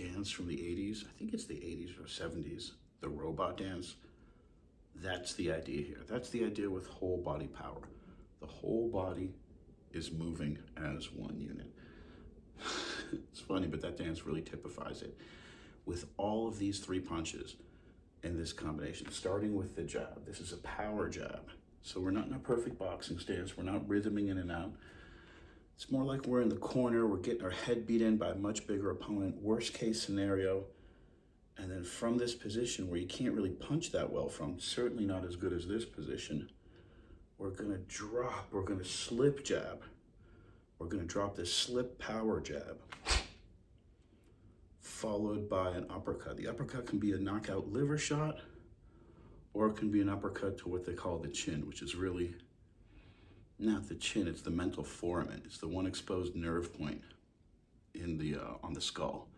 dance from the 80s. I think it's the 80s or 70s, the robot dance. That's the idea here. That's the idea with whole body power. The whole body is moving as one unit. It's funny, but that dance really typifies it. With all of these 3 punches in this combination, starting with the jab, this is a power jab. So we're not in a perfect boxing stance. We're not rhythming in and out. It's more like we're in the corner. We're getting our head beat in by a much bigger opponent. Worst case scenario. And then from this position where you can't really punch that well from, certainly not as good as this position, we're gonna drop, we're gonna slip jab. We're gonna drop this slip power jab, followed by an uppercut. The uppercut can be a knockout liver shot, or it can be an uppercut to what they call the chin, which is really not the chin, it's the mental foramen. It's the one exposed nerve point in the on the skull.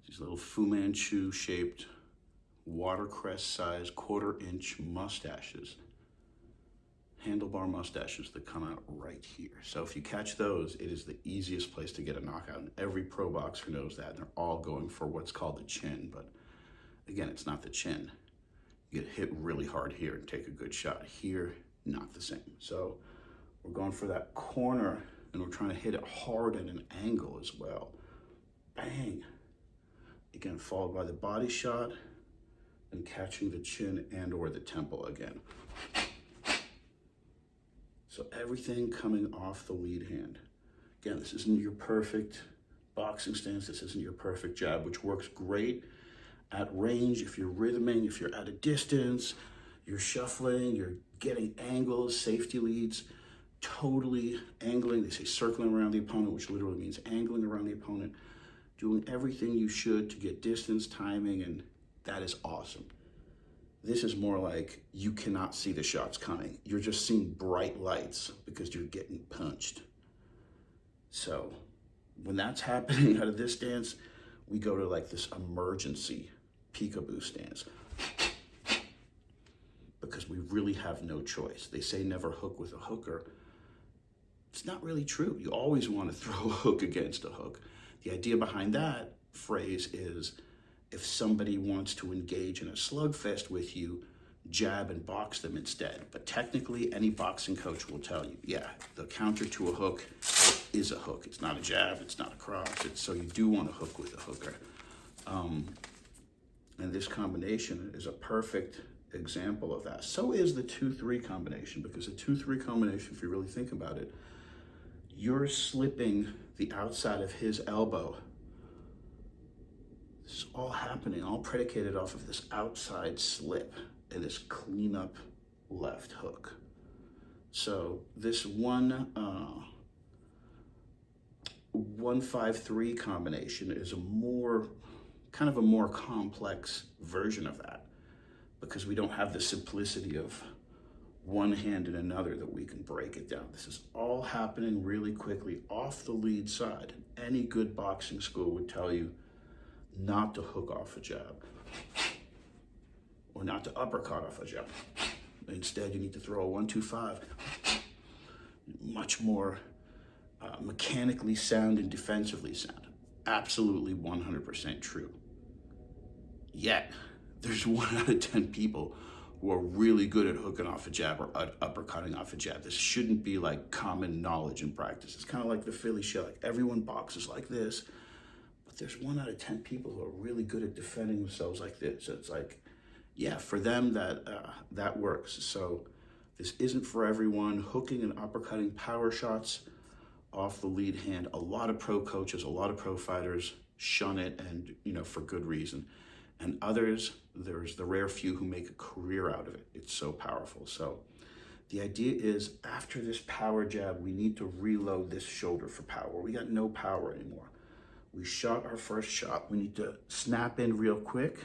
These little Fu Manchu shaped, watercress sized 1/4 inch mustaches, handlebar mustaches that come out right here. So if you catch those, it is the easiest place to get a knockout. And every pro boxer knows that. And they're all going for what's called the chin. But again, it's not the chin. You get hit really hard here and take a good shot. Here, not the same. So we're going for that corner, and we're trying to hit it hard at an angle as well. Bang. Again, followed by the body shot and catching the chin and or the temple again. So everything coming off the lead hand. Again, this isn't your perfect boxing stance. This isn't your perfect jab, which works great at range. If you're rhythming, if you're at a distance, you're shuffling, you're getting angles, safety leads, totally angling. They say circling around the opponent, which literally means angling around the opponent, doing everything you should to get distance, timing, and that is awesome. This is more like you cannot see the shots coming. You're just seeing bright lights because you're getting punched. So when that's happening out of this stance, we go to like this emergency peekaboo stance because we really have no choice. They say never hook with a hooker. It's not really true. You always want to throw a hook against a hook. The idea behind that phrase is if somebody wants to engage in a slugfest with you, jab and box them instead. But technically, any boxing coach will tell you, yeah, the counter to a hook is a hook. It's not a jab, it's not a cross. So you do want to hook with a hooker. And this combination is a perfect example of that. So is the 2-3 combination, because the 2-3 combination, if you really think about it, you're slipping the outside of his elbow. This is all happening, all predicated off of this outside slip and this cleanup left hook. So this 1-5-3 combination is a more complex version of that, because we don't have the simplicity of one hand and another that we can break it down. This is all happening really quickly off the lead side. Any good boxing school would tell you not to hook off a jab or not to uppercut off a jab. Instead, you need to throw a 1-2-5. Much more mechanically sound and defensively sound. Absolutely 100% true. Yet, there's 1 out of 10 people who are really good at hooking off a jab or uppercutting off a jab. This shouldn't be like common knowledge and practice. It's kind of like the Philly shit. Like everyone boxes like this, but there's 1 out of 10 people who are really good at defending themselves like this. So it's like, yeah, for them that works. So this isn't for everyone. Hooking and uppercutting power shots off the lead hand. A lot of pro coaches, a lot of pro fighters shun it, and for good reason. And others, there's the rare few who make a career out of it. It's so powerful. So the idea is after this power jab, we need to reload this shoulder for power. We got no power anymore. We shot our first shot. We need to snap in real quick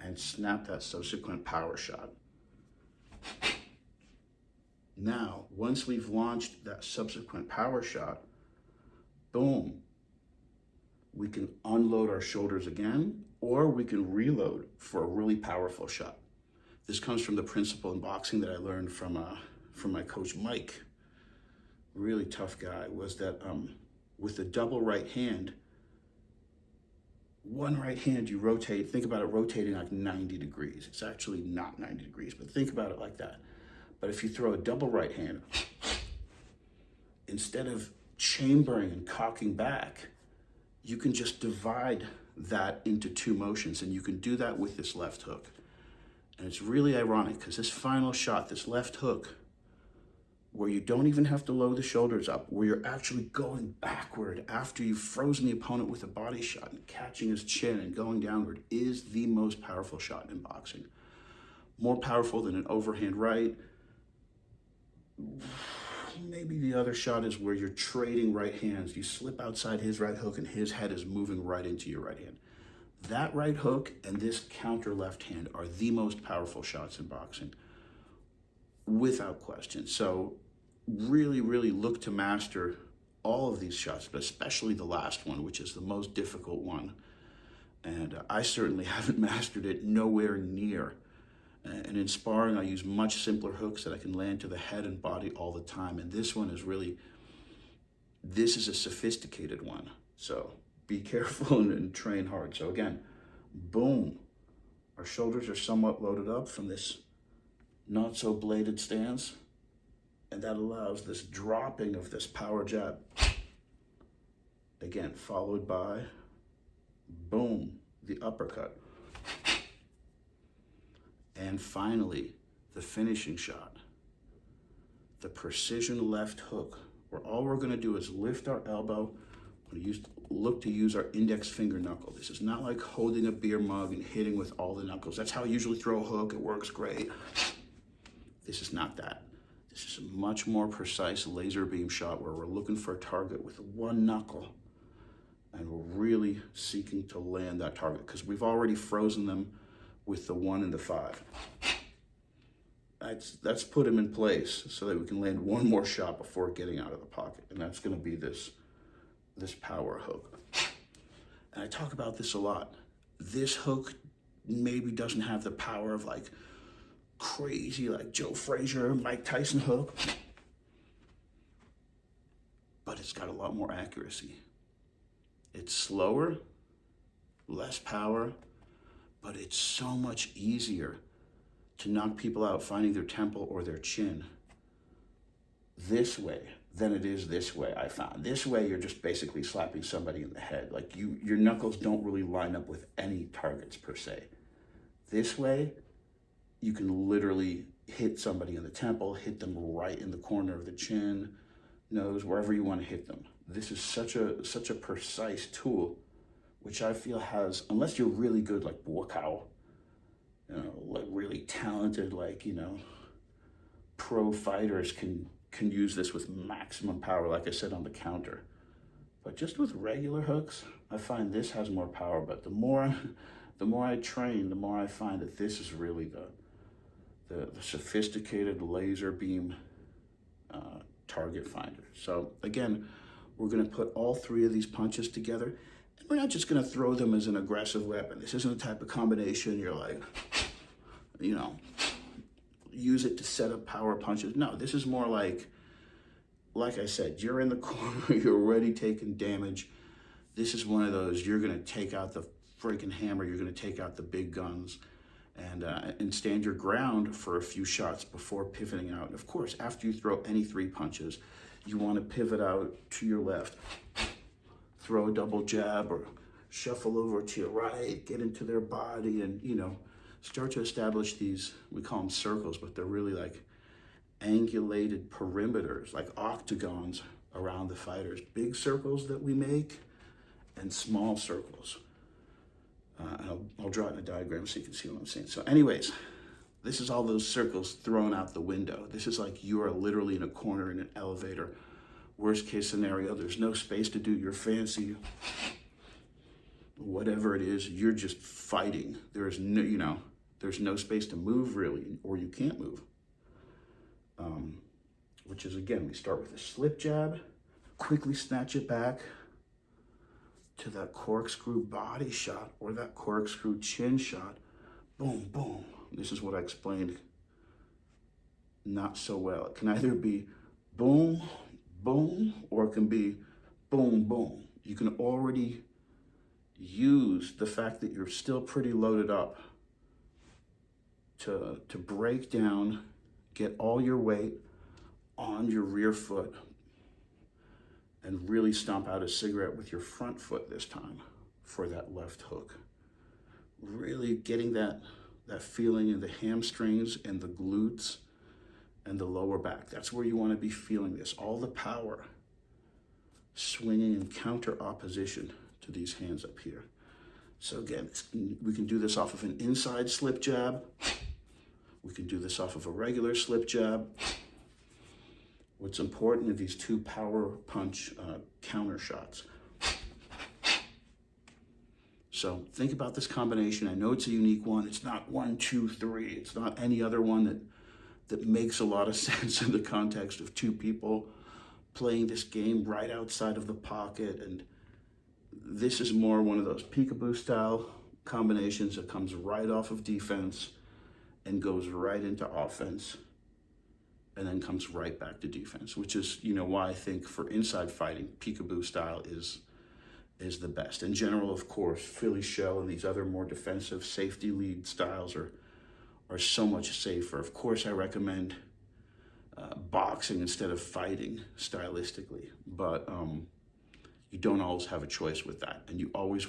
and snap that subsequent power shot. Now, once we've launched that subsequent power shot, boom, we can unload our shoulders again, or we can reload for a really powerful shot. This comes from the principle in boxing that I learned from my coach, Mike. Really tough guy. Was that with the double right hand, one right hand you rotate, think about it rotating like 90 degrees. It's actually not 90 degrees, but think about it like that. But if you throw a double right hand, instead of chambering and cocking back, you can just divide that into two motions, and you can do that with this left hook. And it's really ironic because this final shot, this left hook, where you don't even have to lower the shoulders up, where you're actually going backward after you've frozen the opponent with a body shot and catching his chin and going downward, is the most powerful shot in boxing. More powerful than an overhand right. Maybe the other shot is where you're trading right hands. You slip outside his right hook and his head is moving right into your right hand. That right hook and this counter left hand are the most powerful shots in boxing, without question. So really, really look to master all of these shots, but especially the last one, which is the most difficult one. And I certainly haven't mastered it, nowhere near. And in sparring, I use much simpler hooks that I can land to the head and body all the time. And this one is really, this is a sophisticated one. So be careful and train hard. So again, boom. Our shoulders are somewhat loaded up from this not so bladed stance. And that allows this dropping of this power jab. Again, followed by, boom, the uppercut. And finally, the finishing shot, the precision left hook, where all we're gonna do is lift our elbow, look to use our index finger knuckle. This is not like holding a beer mug and hitting with all the knuckles. That's how I usually throw a hook, it works great. This is not that. This is a much more precise laser beam shot where we're looking for a target with one knuckle, and we're really seeking to land that target because we've already frozen them with the 1 and the 5. That's put him in place so that we can land one more shot before getting out of the pocket, and that's going to be this power hook. And I talk about this a lot. This hook maybe doesn't have the power of like crazy like Joe Frazier, Mike Tyson hook, but it's got a lot more accuracy. It's slower, less power, but it's so much easier to knock people out finding their temple or their chin this way than it is this way, I found. This way, you're just basically slapping somebody in the head. Like your knuckles don't really line up with any targets per se. This way, you can literally hit somebody in the temple, hit them right in the corner of the chin, nose, wherever you want to hit them. This is such a precise tool, which I feel has, unless you're really good like Buakaw, like really talented, like, pro fighters can use this with maximum power, like I said, on the counter. But just with regular hooks, I find this has more power. But the more I train, the more I find that this is really the sophisticated laser beam target finder. So again, we're gonna put all three of these punches together. And we're not just gonna throw them as an aggressive weapon. This isn't a type of combination you're like, use it to set up power punches. No, this is more like I said, you're in the corner, you're already taking damage. This is one of those, you're gonna take out the freaking hammer, you're gonna take out the big guns and stand your ground for a few shots before pivoting out. And of course, after you throw any 3 punches, you wanna pivot out to your left, throw a double jab or shuffle over to your right, get into their body and, start to establish these, we call them circles, but they're really like angulated perimeters, like octagons around the fighters. Big circles that we make and small circles. I'll draw it in a diagram so you can see what I'm saying. So anyways, this is all those circles thrown out the window. This is like you are literally in a corner in an elevator. Worst case scenario, there's no space to do your fancy, whatever it is, you're just fighting. There's no, there's no space to move really, or you can't move. Which is, again, we start with a slip jab, quickly snatch it back to that corkscrew body shot or that corkscrew chin shot. Boom, boom. This is what I explained not so well. It can either be boom, boom, or it can be boom, boom. You can already use the fact that you're still pretty loaded up to break down, get all your weight on your rear foot, and really stomp out a cigarette with your front foot this time for that left hook. Really getting that feeling in the hamstrings and the glutes and the lower back. That's where you want to be feeling this. All the power swinging in counter opposition to these hands up here. So again, we can do this off of an inside slip jab. We can do this off of a regular slip jab. What's important are these two power punch counter shots. So think about this combination. I know it's a unique one. It's not 1, 2, 3. It's not any other one that makes a lot of sense in the context of two people playing this game right outside of the pocket. And this is more one of those peekaboo style combinations that comes right off of defense and goes right into offense and then comes right back to defense, which is, why I think for inside fighting, peekaboo style is the best. In general, of course, Philly shell and these other more defensive safety lead styles are so much safer. Of course, I recommend boxing instead of fighting stylistically, but you don't always have a choice with that, and you always